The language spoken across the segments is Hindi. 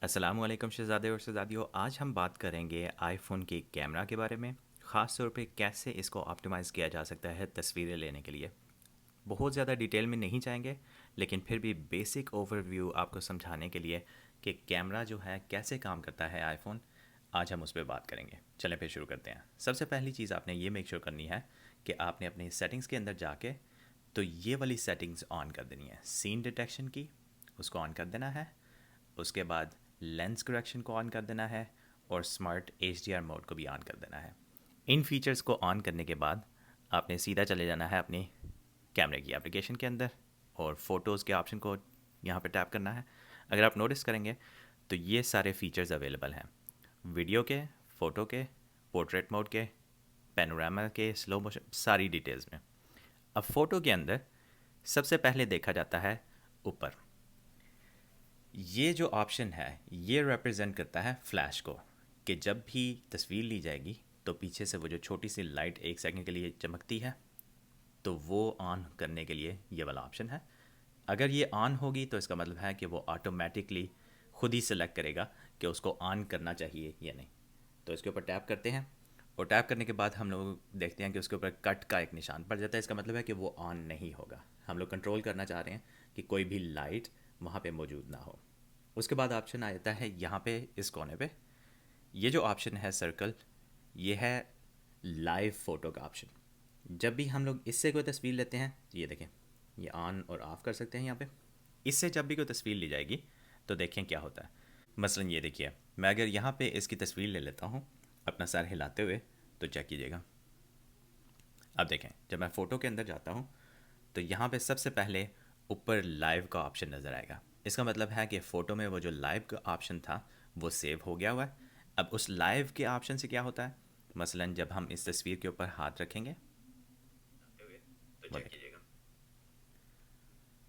अस्सलामुअलैकुम शहज़ादे और शहज़ादियों। आज हम बात करेंगे आईफ़ोन के कैमरा के बारे में, ख़ास तौर पे कैसे इसको ऑप्टिमाइज़ किया जा सकता है तस्वीरें लेने के लिए। बहुत ज़्यादा डिटेल में नहीं जाएंगे, लेकिन फिर भी बेसिक ओवरव्यू आपको समझाने के लिए कि कैमरा जो है कैसे काम करता है आईफ़ोन, आज हम उस पर बात करेंगे। चलें फिर शुरू करते हैं। सबसे पहली चीज़ आपने ये मेक श्योर करनी है कि आपने अपनी सेटिंग्स के अंदर जाके तो ये वाली सेटिंग्स ऑन कर देनी है। सीन डिटेक्शन की, उसको ऑन कर देना है। उसके बाद लेंस करेक्शन को ऑन कर देना है और स्मार्ट HDR मोड को भी ऑन कर देना है। इन फीचर्स को ऑन करने के बाद आपने सीधा चले जाना है अपनी कैमरे की एप्लीकेशन के अंदर और फ़ोटोज़ के ऑप्शन को यहाँ पे टैप करना है। अगर आप नोटिस करेंगे तो ये सारे फीचर्स अवेलेबल हैं, वीडियो के, फ़ोटो के, पोर्ट्रेट मोड के, पैनोरामा के, स्लो मोशन, सारी डिटेल्स में। अब फ़ोटो के अंदर सबसे पहले देखा जाता है ऊपर, ये जो ऑप्शन है ये रिप्रेजेंट करता है फ्लैश को, कि जब भी तस्वीर ली जाएगी तो पीछे से वो जो छोटी सी लाइट 1 सेकंड के लिए चमकती है, तो वो ऑन करने के लिए ये वाला ऑप्शन है। अगर ये ऑन होगी तो इसका मतलब है कि वो ऑटोमेटिकली खुद ही सिलेक्ट करेगा कि उसको ऑन करना चाहिए या नहीं। तो इसके ऊपर टैप करते हैं और टैप करने के बाद हम लोग देखते हैं कि उसके ऊपर कट का एक निशान पड़ जाता है। इसका मतलब है कि वो ऑन नहीं होगा। हम लोग कंट्रोल करना चाह रहे हैं कि कोई भी लाइट वहाँ पे मौजूद ना हो। उसके बाद ऑप्शन आ जाता है यहाँ पे इस कोने पे, ये जो ऑप्शन है सर्कल, ये है लाइव फ़ोटो का ऑप्शन। जब भी हम लोग इससे कोई तस्वीर लेते हैं, ये देखें, ये ऑन और ऑफ़ कर सकते हैं यहाँ पे। इससे जब भी कोई तस्वीर ली जाएगी तो देखें क्या होता है। मसलन ये देखिए, मैं अगर यहाँ पे इसकी तस्वीर ले लेता हूँ अपना सर हिलाते हुए, तो चेक कीजिएगा। अब देखें, जब मैं फ़ोटो के अंदर जाता हूँ तो यहाँ पे सबसे पहले ऊपर लाइव का ऑप्शन नज़र आएगा। इसका मतलब है कि फ़ोटो में वो जो लाइव का ऑप्शन था वो सेव हो गया हुआ है। अब उस लाइव के ऑप्शन से क्या होता है, मसलन जब हम इस तस्वीर के ऊपर हाथ रखेंगे, तो चेक कीजिएगा,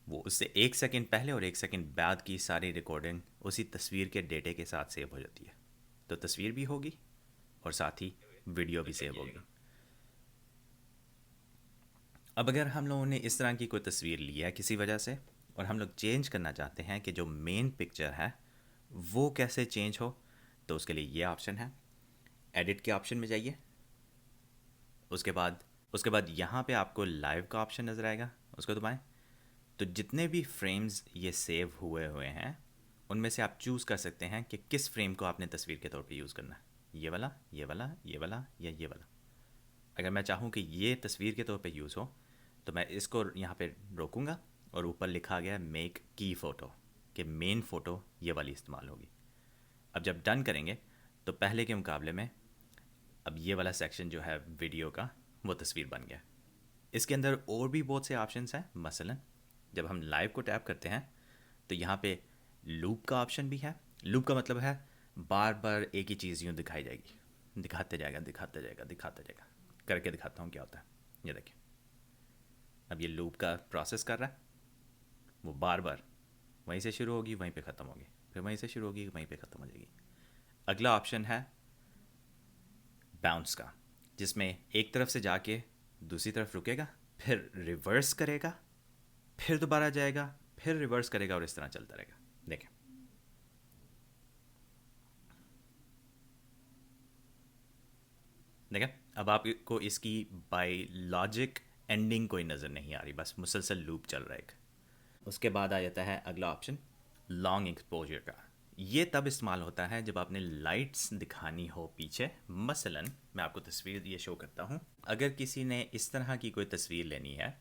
वो उससे 1 सेकंड पहले और 1 सेकंड बाद की सारी रिकॉर्डिंग उसी तस्वीर के डेटे के साथ सेव हो जाती है। तो तस्वीर भी होगी और साथ ही वीडियो भी सेव होगी। अब अगर हम लोगों ने इस तरह की कोई तस्वीर ली है किसी वजह से और हम लोग चेंज करना चाहते हैं कि जो मेन पिक्चर है वो कैसे चेंज हो, तो उसके लिए ये ऑप्शन है। एडिट के ऑप्शन में जाइए। उसके बाद यहाँ पे आपको लाइव का ऑप्शन नज़र आएगा, उसको दबाएं। तो जितने भी फ्रेम्स ये सेव हुए हुए हैं उनमें से आप चूज़ कर सकते हैं कि किस फ्रेम को आपने तस्वीर के तौर पे यूज़ करना है, ये वाला, ये वाला, ये वाला या ये वाला। अगर मैं चाहूँ कि ये तस्वीर के तौर पे यूज़ हो तो मैं इसको यहाँ पे रोकूंगा और ऊपर लिखा गया मेक की फ़ोटो, कि मेन फ़ोटो ये वाली इस्तेमाल होगी। अब जब डन करेंगे तो पहले के मुकाबले में अब ये वाला सेक्शन जो है वीडियो का, वो तस्वीर बन गया। इसके अंदर और भी बहुत से ऑप्शंस हैं। मसलन जब हम लाइव को टैप करते हैं तो यहाँ पे लूप का ऑप्शन भी है। लूप का मतलब है बार बार एक ही चीज़ यूँ दिखाई जाएगी, दिखाते जाएगा दिखाते जाएगा दिखाते जाएगा। करके दिखाता हूँ क्या होता है, ये देखिए। अब ये लूप का प्रोसेस कर रहा है, वो बार बार वहीं से शुरू होगी वहीं पे ख़त्म होगी, फिर वहीं से शुरू होगी वहीं पे ख़त्म हो जाएगी। अगला ऑप्शन है बाउंस का, जिसमें एक तरफ से जाके दूसरी तरफ रुकेगा, फिर रिवर्स करेगा, फिर दोबारा जाएगा, फिर रिवर्स करेगा और इस तरह चलता रहेगा। देखें, देखें, अब आपको इसकी बाय लॉजिक एंडिंग कोई नज़र नहीं आ रही, बस मुसलसल लूप चल रहा है एक। उसके बाद आ जाता है अगला ऑप्शन लॉन्ग एक्सपोजर का। ये तब इस्तेमाल होता है जब आपने लाइट्स दिखानी हो पीछे। मसलन मैं आपको तस्वीर ये शो करता हूँ। अगर किसी ने इस तरह की कोई तस्वीर लेनी है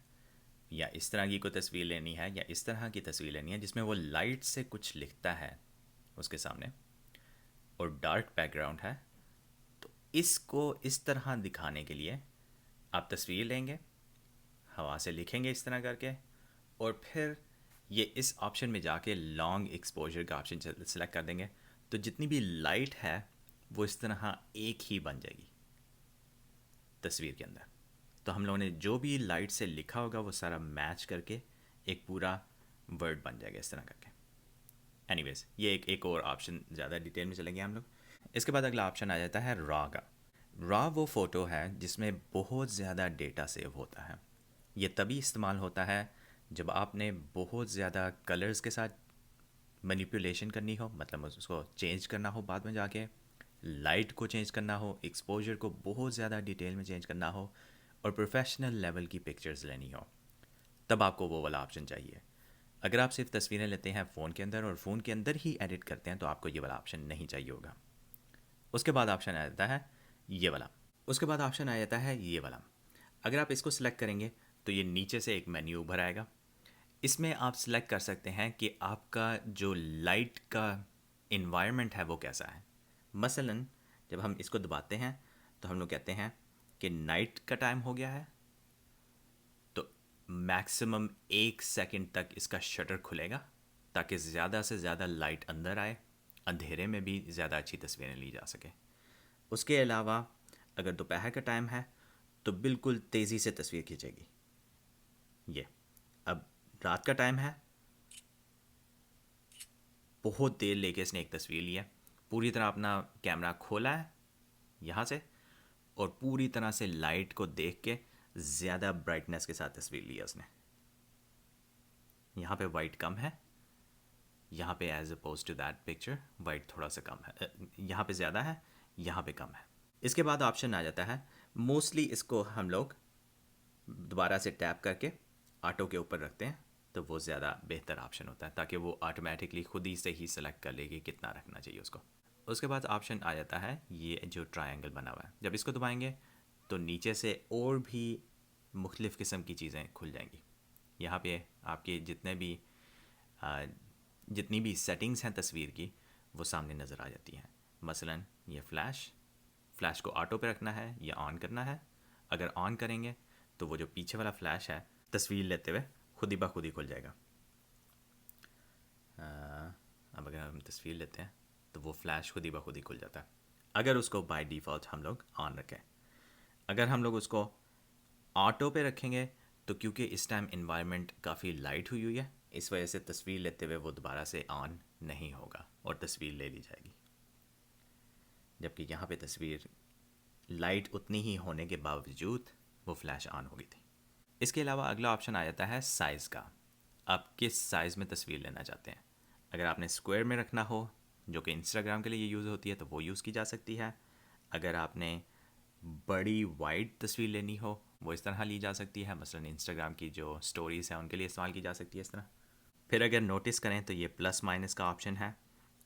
या इस तरह की कोई तस्वीर लेनी है या इस तरह की तस्वीर लेनी है जिसमें वो लाइट से कुछ लिखता है उसके सामने और डार्क बैकग्राउंड है, तो इसको इस तरह दिखाने के लिए आप तस्वीर लेंगे, हवा से लिखेंगे इस तरह करके, और फिर ये इस ऑप्शन में जाके लॉन्ग एक्सपोजर का ऑप्शन सेलेक्ट कर देंगे, तो जितनी भी लाइट है वो इस तरह एक ही बन जाएगी तस्वीर के अंदर। तो हम लोगों ने जो भी लाइट से लिखा होगा वो सारा मैच करके एक पूरा वर्ड बन जाएगा इस तरह करके। एनीवेज, ये एक और ऑप्शन, ज़्यादा डिटेल में चलेंगे हम लोग। इसके बाद अगला ऑप्शन आ जाता है रॉ का। रॉ वो फ़ोटो है जिसमें बहुत ज़्यादा डेटा सेव होता है। ये तभी इस्तेमाल होता है जब आपने बहुत ज़्यादा कलर्स के साथ मैनिपुलेशन करनी हो, मतलब उसको चेंज करना हो बाद में जाके, लाइट को चेंज करना हो, एक्सपोजर को बहुत ज़्यादा डिटेल में चेंज करना हो, और प्रोफेशनल लेवल की पिक्चर्स लेनी हो, तब आपको वो वाला ऑप्शन चाहिए। अगर आप सिर्फ तस्वीरें लेते हैं फ़ोन के अंदर और फ़ोन के अंदर ही एडिट करते हैं तो आपको ये वाला ऑप्शन नहीं चाहिए होगा। उसके बाद ऑप्शन आ जाता है ये वाला। उसके बाद ऑप्शन आ जाता है ये वाला। अगर आप इसको सिलेक्ट करेंगे तो ये नीचे से एक मेन्यू उभर आएगा। इसमें आप सिलेक्ट कर सकते हैं कि आपका जो लाइट का इन्वायरमेंट है वो कैसा है। मसलन जब हम इसको दबाते हैं तो हम लोग कहते हैं कि नाइट का टाइम हो गया है, तो मैक्सिमम 1 सेकंड तक इसका शटर खुलेगा ताकि ज़्यादा से ज़्यादा लाइट अंदर आए, अंधेरे में भी ज़्यादा अच्छी तस्वीरें ली जा सके। उसके अलावा अगर दोपहर का टाइम है तो बिल्कुल तेज़ी से तस्वीर खींचेगी। ये अब रात का टाइम है, बहुत देर लेके इसने एक तस्वीर ली है, पूरी तरह अपना कैमरा खोला है यहाँ से और पूरी तरह से लाइट को देख के ज़्यादा ब्राइटनेस के साथ तस्वीर ली है उसने। यहाँ पे वाइट कम है, यहाँ पे as opposed to that picture white थोड़ा सा कम है, यहाँ पे ज़्यादा है, यहाँ पे कम है। इसके बाद ऑप्शन आ जाता है, मोस्टली इसको हम लोग दोबारा से टैप करके ऑटो के ऊपर रखते हैं तो वो ज़्यादा बेहतर ऑप्शन होता है, ताकि वो ऑटोमेटिकली खुद ही से ही सेलेक्ट कर लेगी कितना रखना चाहिए उसको। उसके बाद ऑप्शन आ जाता है ये जो ट्रायंगल बना हुआ है, जब इसको दबाएंगे तो नीचे से और भी मुख्तलिफ़ किस्म की चीज़ें खुल जाएंगी। यहाँ पे आपके जितनी भी सेटिंग्स हैं तस्वीर की वो सामने नज़र आ जाती हैं। मसलन ये फ़्लैश को ऑटो पे रखना है या ऑन करना है। अगर ऑन करेंगे तो वो जो पीछे वाला फ़्लैश है तस्वीर लेते हुए खुद ही खुद ही खुल जाएगा। अब अगर हम तस्वीर लेते हैं तो वो फ़्लैश खुद ही खुल जाता है अगर उसको बाय डिफ़ॉल्ट हम लोग ऑन रखें। अगर हम लोग उसको ऑटो पे रखेंगे तो क्योंकि इस टाइम इन्वायरमेंट काफ़ी लाइट हुई है, इस वजह से तस्वीर लेते हुए वो दोबारा से ऑन नहीं होगा और तस्वीर ले ली जाएगी। जबकि यहाँ पे तस्वीर लाइट उतनी ही होने के बावजूद वो फ्लैश ऑन हो गई थी। इसके अलावा अगला ऑप्शन आ जाता है साइज़ का। आप किस साइज़ में तस्वीर लेना चाहते हैं। अगर आपने स्क्वायर में रखना हो, जो कि इंस्टाग्राम के लिए यूज़ होती है, तो वो यूज़ की जा सकती है। अगर आपने बड़ी वाइड तस्वीर लेनी हो वो इस तरह ली जा सकती है, मसलन इंस्टाग्राम की जो स्टोरीज़ हैं उनके लिए इस्तेमाल की जा सकती है इस तरह। फिर अगर नोटिस करें तो ये प्लस माइनस का ऑप्शन है।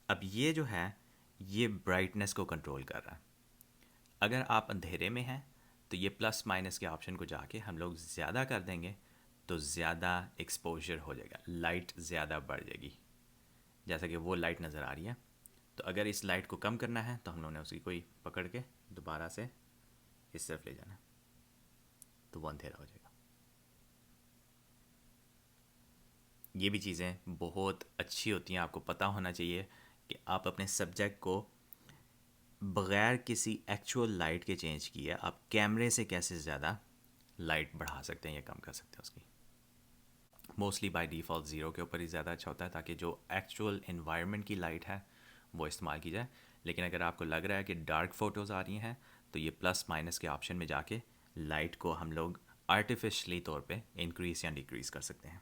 अब ये जो है ये ब्राइटनेस को कंट्रोल कर रहा है। अगर आप अंधेरे में हैं तो ये प्लस माइनस के ऑप्शन को जाके हम लोग ज़्यादा कर देंगे तो ज़्यादा एक्सपोजर हो जाएगा, लाइट ज़्यादा बढ़ जाएगी। जैसा कि वो लाइट नज़र आ रही है, तो अगर इस लाइट को कम करना है तो हम लोगों ने उसकी कोई पकड़ के दोबारा से इस तरफ ले जाना, तो वो अंधेरा हो जाएगा। ये भी चीज़ें बहुत अच्छी होती हैं, आपको पता होना चाहिए कि आप अपने सब्जेक्ट को बग़ैर किसी एक्चुअल लाइट के चेंज किए आप कैमरे से कैसे ज़्यादा लाइट बढ़ा सकते हैं या कम कर सकते हैं उसकी। मोस्टली बाय डिफ़ॉल्ट ज़ीरो के ऊपर ही ज़्यादा अच्छा होता है ताकि जो एक्चुअल इन्वायरमेंट की लाइट है वो इस्तेमाल की जाए। लेकिन अगर आपको लग रहा है कि डार्क फ़ोटोज़ आ रही हैं तो ये प्लस माइनस के ऑप्शन में जाके लाइट को हम लोग आर्टिफिशली तौर पे इंक्रीज़ या डिक्रीज़ कर सकते हैं।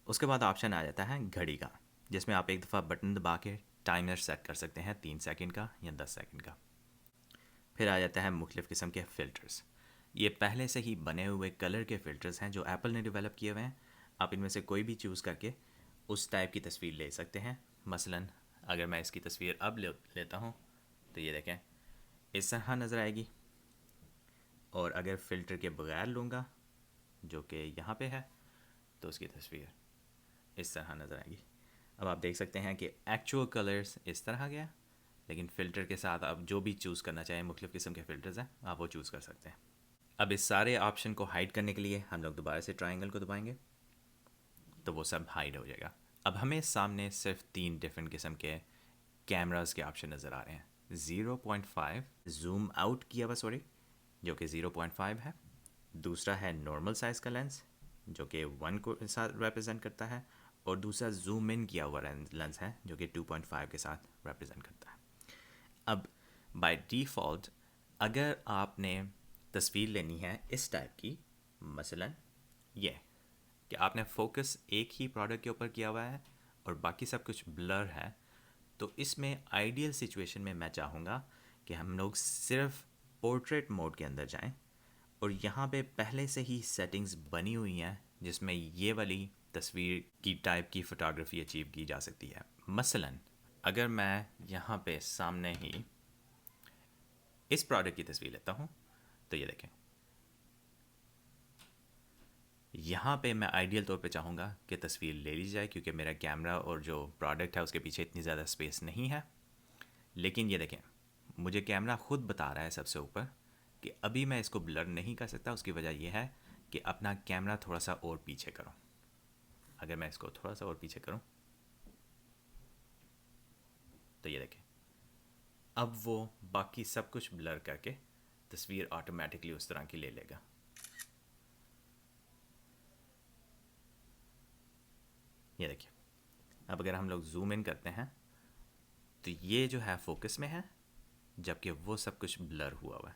उसके बाद ऑप्शन आ जाता है घड़ी का, जिसमें आप एक दफ़ा बटन दबा के टाइमर सेट कर सकते हैं 3 सेकंड का या 10 सेकंड का। फिर आ जाता है मुख्तलिफ़ किस्म के फ़िल्टर्स। ये पहले से ही बने हुए कलर के फ़िल्टर्स हैं जो एप्पल ने डेवलप किए हुए हैं। आप इनमें से कोई भी चूज़ करके उस टाइप की तस्वीर ले सकते हैं। मसलन अगर मैं इसकी तस्वीर अब लेता हूँ तो ये देखें इस तरह नज़र आएगी, और अगर फ़िल्टर के बगैर लूँगा जो कि यहाँ पे है तो उसकी तस्वीर इस तरह नज़र आएगी। अब आप देख सकते हैं कि एक्चुअल कलर्स इस तरह गया, लेकिन फ़िल्टर के साथ आप जो भी चूज़ करना चाहें, मुख्तलिफ़ किस्म के फ़िल्टर्स हैं, आप वो चूज़ कर सकते हैं। अब इस सारे ऑप्शन को हाइड करने के लिए हम लोग दोबारा से ट्रायंगल को दबाएंगे तो वो सब हाइड हो जाएगा। अब हमें सामने सिर्फ 3 डिफरेंट किस्म के कैमरास के ऑप्शन नज़र आ रहे हैं। 0.5 जूम आउट किया हुआ, सॉरी, जो कि 0.5 है। दूसरा है नॉर्मल साइज़ का लेंस जो कि 1 को साथ रिप्रेजेंट करता है, और दूसरा जूम इन किया हुआ लेंस है जो कि 2.5 के साथ रिप्रेजेंट करता है। अब बाय डिफ़ॉल्ट अगर आपने तस्वीर लेनी है इस टाइप की, मसलन ये कि आपने फोकस एक ही प्रोडक्ट के ऊपर किया हुआ है और बाकी सब कुछ ब्लर है, तो इसमें आइडियल सिचुएशन में मैं चाहूँगा कि हम लोग सिर्फ पोर्ट्रेट मोड के अंदर जाएं और यहाँ पे पहले से ही सेटिंग्स बनी हुई हैं जिसमें ये वाली तस्वीर की टाइप की फ़ोटोग्राफी अचीव की जा सकती है। मसलन अगर मैं यहाँ पे सामने ही इस प्रोडक्ट की तस्वीर लेता हूँ, तो ये देखें, यहाँ पे मैं आइडियल तौर पे चाहूँगा कि तस्वीर ले ली जाए क्योंकि मेरा कैमरा और जो प्रोडक्ट है उसके पीछे इतनी ज़्यादा स्पेस नहीं है। लेकिन ये देखें, मुझे कैमरा ख़ुद बता रहा है सबसे ऊपर कि अभी मैं इसको ब्लर नहीं कर सकता। उसकी वजह यह है कि अपना कैमरा थोड़ा सा और पीछे करो। अगर मैं इसको थोड़ा सा और पीछे करूं, तो ये देखें, अब वो बाकी सब कुछ ब्लर करके तस्वीर ऑटोमेटिकली उस तरह की ले लेगा। ये देखिए, अब अगर हम लोग जूम इन करते हैं तो ये जो है फोकस में है, जबकि वो सब कुछ ब्लर हुआ हुआ है।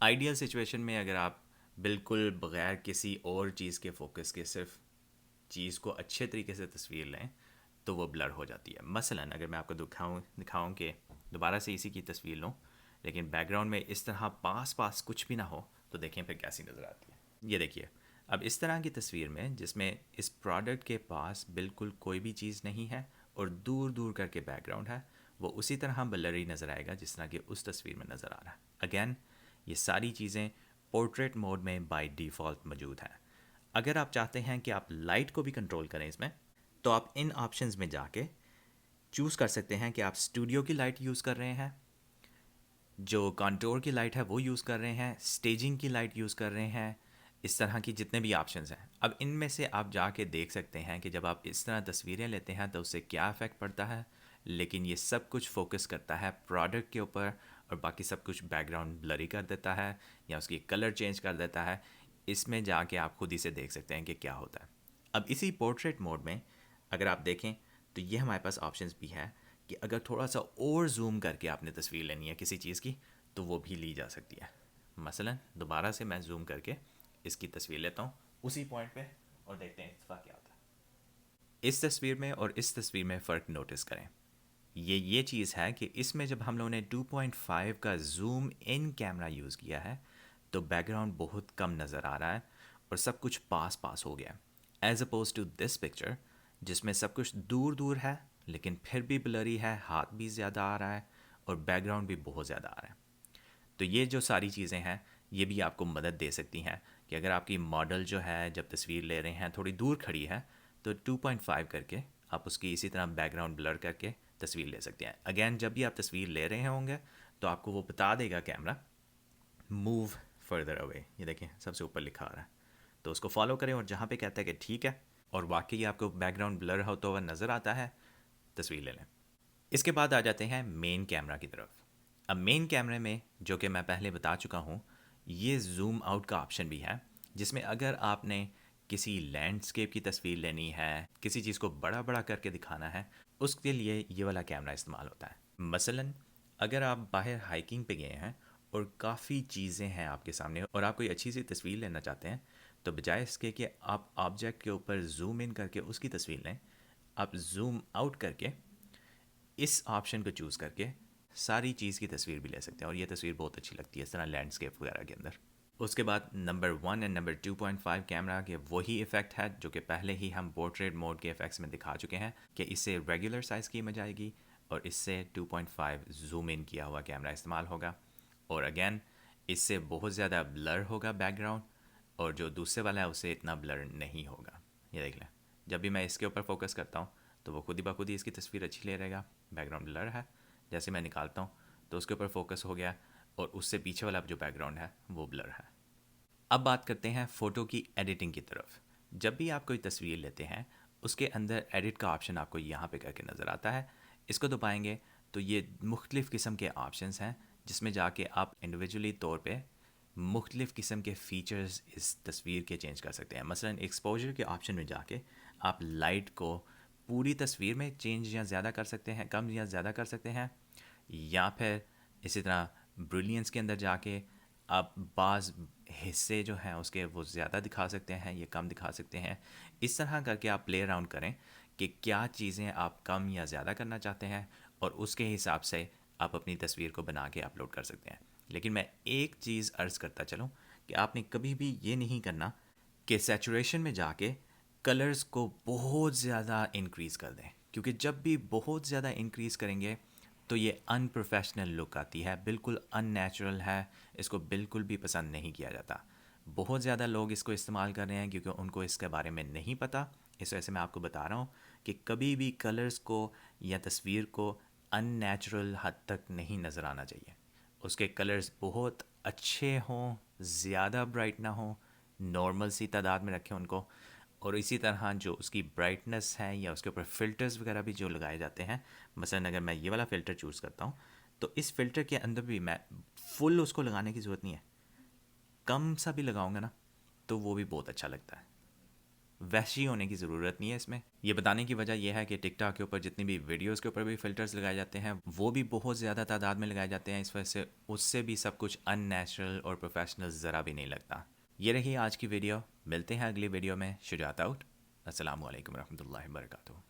आइडियल सिचुएशन में अगर आप बिल्कुल बग़ैर किसी और चीज़ के फोकस के सिर्फ चीज़ को अच्छे तरीके से तस्वीर लें तो वो ब्लर हो जाती है। मसलन अगर मैं आपको दिखाऊं कि दोबारा से इसी की तस्वीर लूं, लेकिन बैकग्राउंड में इस तरह पास पास कुछ भी ना हो, तो देखें फिर कैसी नज़र आती है। ये देखिए, अब इस तरह की तस्वीर में जिसमें इस प्रोडक्ट के पास बिल्कुल कोई भी चीज़ नहीं है और दूर दूर करके बैकग्राउंड है, वो उसी तरह ब्लरी नज़र आएगा जिस तरह की उस तस्वीर में नज़र आ रहा है। अगेन, ये सारी चीज़ें पोर्ट्रेट मोड में बाय डिफ़ॉल्ट मौजूद हैं। अगर आप चाहते हैं कि आप लाइट को भी कंट्रोल करें इसमें, तो आप इन ऑप्शंस में जाके चूज़ कर सकते हैं कि आप स्टूडियो की लाइट यूज़ कर रहे हैं, जो कॉन्टोर की लाइट है वो यूज़ कर रहे हैं, स्टेजिंग की लाइट यूज़ कर रहे हैं। इस तरह की जितने भी ऑप्शंस हैं, अब इनमें से आप जाके देख सकते हैं कि जब आप इस तरह तस्वीरें लेते हैं तो उससे क्या इफ़ेक्ट पड़ता है। लेकिन ये सब कुछ फोकस करता है प्रोडक्ट के ऊपर और बाकी सब कुछ बैकग्राउंड ब्लरी कर देता है या उसकी कलर चेंज कर देता है। इसमें जाके आप खुद ही से देख सकते हैं कि क्या होता है। अब इसी पोर्ट्रेट मोड में अगर आप देखें तो ये हमारे पास ऑप्शंस भी है कि अगर थोड़ा सा और जूम करके आपने तस्वीर लेनी है किसी चीज़ की, तो वो भी ली जा सकती है। मसलन दोबारा से मैं जूम करके इसकी तस्वीर लेता हूँ उसी पॉइंट पे और देखते हैं इसका क्या होता है। इस तस्वीर में और इस तस्वीर में फ़र्क नोटिस करें। ये चीज़ है कि इसमें जब हम लोगों ने 2.5 का जूम इन कैमरा यूज़ किया है तो बैकग्राउंड बहुत कम नज़र आ रहा है और सब कुछ पास पास हो गया, as opposed to this picture जिसमें सब कुछ दूर दूर है लेकिन फिर भी ब्लरी है, हाथ भी ज़्यादा आ रहा है और बैकग्राउंड भी बहुत ज़्यादा आ रहा है। तो ये जो सारी चीज़ें हैं ये भी आपको मदद दे सकती हैं कि अगर आपकी मॉडल जो है जब तस्वीर ले रहे हैं थोड़ी दूर खड़ी है तो 2.5 करके आप उसकी इसी तरह बैकग्राउंड ब्लर करके तस्वीर ले सकते हैं। अगेन, जब भी आप तस्वीर ले रहे होंगे तो आपको वो बता देगा कैमरा मूव फर्दर अवे। ये देखें सबसे ऊपर लिखा आ रहा है, तो उसको फॉलो करें और जहाँ पे कहता है कि ठीक है और वाकई आपको बैकग्राउंड ब्लर होता हुआ नज़र आता है, तस्वीर ले लें। इसके बाद आ जाते हैं मेन कैमरा की तरफ। अब मेन कैमरे में, जो कि मैं पहले बता चुका हूँ, ये जूम आउट का ऑप्शन भी है जिसमें अगर आपने किसी लैंडस्केप की तस्वीर लेनी है, किसी चीज़ को बड़ा बड़ा करके दिखाना है, उसके लिए ये वाला कैमरा इस्तेमाल होता है। मसलन अगर आप बाहर हाइकिंग पे गए हैं और काफ़ी चीज़ें हैं आपके सामने और आप कोई अच्छी सी तस्वीर लेना चाहते हैं, तो बजाय इसके कि आप ऑब्जेक्ट के ऊपर जूम इन करके उसकी तस्वीर लें, आप जूम आउट करके इस ऑप्शन को चूज़ करके सारी चीज़ की तस्वीर भी ले सकते हैं और ये तस्वीर बहुत अच्छी लगती है इस तरह लैंडस्केप वगैरह के अंदर। उसके बाद नंबर 1 एंड नंबर 2.5 कैमरा के वही इफ़ेक्ट है जो कि पहले ही हम पोर्ट्रेट मोड के इफ़ेक्ट्स में दिखा चुके हैं कि इससे रेगुलर साइज़ की इमेज आएगी और इससे 2.5 जूम इन किया हुआ कैमरा इस्तेमाल होगा। और अगेन, इससे बहुत ज़्यादा ब्लर होगा बैकग्राउंड और जो दूसरे वाला है उससे इतना ब्लर नहीं होगा। ये देख लें, जब भी मैं इसके ऊपर फोकस करता हूँ तो वो खुद ही बखुद ही इसकी तस्वीर अच्छी ले रहेगा। बैकग्राउंड ब्लर है, जैसे मैं निकालता हूँ तो उसके ऊपर फोकस हो गया और उससे पीछे वाला जो बैकग्राउंड है वो ब्लर है। अब बात करते हैं फ़ोटो की एडिटिंग की तरफ। जब भी आप कोई तस्वीर लेते हैं उसके अंदर एडिट का ऑप्शन आपको यहाँ पे करके नज़र आता है। इसको दबाएंगे तो ये मुख्तलिफ़ किस्म के ऑप्शंस हैं जिसमें जाके आप इंडिविजुअली तौर पे मुख्तलिफ़ किस्म के फ़ीचर्स इस तस्वीर के चेंज कर सकते हैं। मसलन एक्सपोजर के ऑप्शन में जाके आप लाइट को पूरी तस्वीर में चेंज या ज़्यादा कर सकते हैं, कम या ज़्यादा कर सकते हैं, या फिर इसी तरह ब्रिलियंस के अंदर जाके आप बाज़ हिस्से जो हैं उसके वो ज़्यादा दिखा सकते हैं, ये कम दिखा सकते हैं। इस तरह करके आप प्ले अराउंड करें कि क्या चीज़ें आप कम या ज़्यादा करना चाहते हैं, और उसके हिसाब से आप अपनी तस्वीर को बना के अपलोड कर सकते हैं। लेकिन मैं एक चीज़ अर्ज़ करता चलूँ कि आपने कभी भी ये नहीं करना कि सैचुरेशन में जाके कलर्स को बहुत ज़्यादा इंक्रीज़ कर दें, क्योंकि जब भी बहुत ज़्यादा इंक्रीज़ करेंगे तो ये अनप्रोफेशनल लुक आती है, बिल्कुल अननेचुरल है, इसको बिल्कुल भी पसंद नहीं किया जाता। बहुत ज़्यादा लोग इसको इस्तेमाल कर रहे हैं क्योंकि उनको इसके बारे में नहीं पता। इस वजह से मैं आपको बता रहा हूँ कि कभी भी कलर्स को या तस्वीर को अननेचुरल हद तक नहीं नज़र आना चाहिए। उसके कलर्स बहुत अच्छे हों, ज़्यादा ब्राइट ना हों, नॉर्मल सी तादाद में रखें उनको। और इसी तरह जो उसकी ब्राइटनेस है या उसके ऊपर फ़िल्टर्स वगैरह भी जो लगाए जाते हैं, मसलन अगर मैं ये वाला फ़िल्टर चूज़ करता हूँ तो इस फ़िल्टर के अंदर भी मैं फुल उसको लगाने की ज़रूरत नहीं है, कम सा भी लगाऊंगा ना तो वो भी बहुत अच्छा लगता है। वैशी होने की ज़रूरत नहीं है इसमें। ये बताने की वजह यह है कि टिकटॉक के ऊपर जितनी भी वीडियोस के ऊपर भी फ़िल्टर्स लगाए जाते हैं वो भी बहुत ज़्यादा तादाद में लगाए जाते हैं, इस वजह से उससे भी सब कुछ अननेचुरल और प्रोफेशनल ज़रा भी नहीं लगता। ये रही आज की वीडियो, मिलते हैं अगली वीडियो में। शुजात आउट। अस्सलाम वालेकुम रहमतुल्लाहि व बरकातुहू।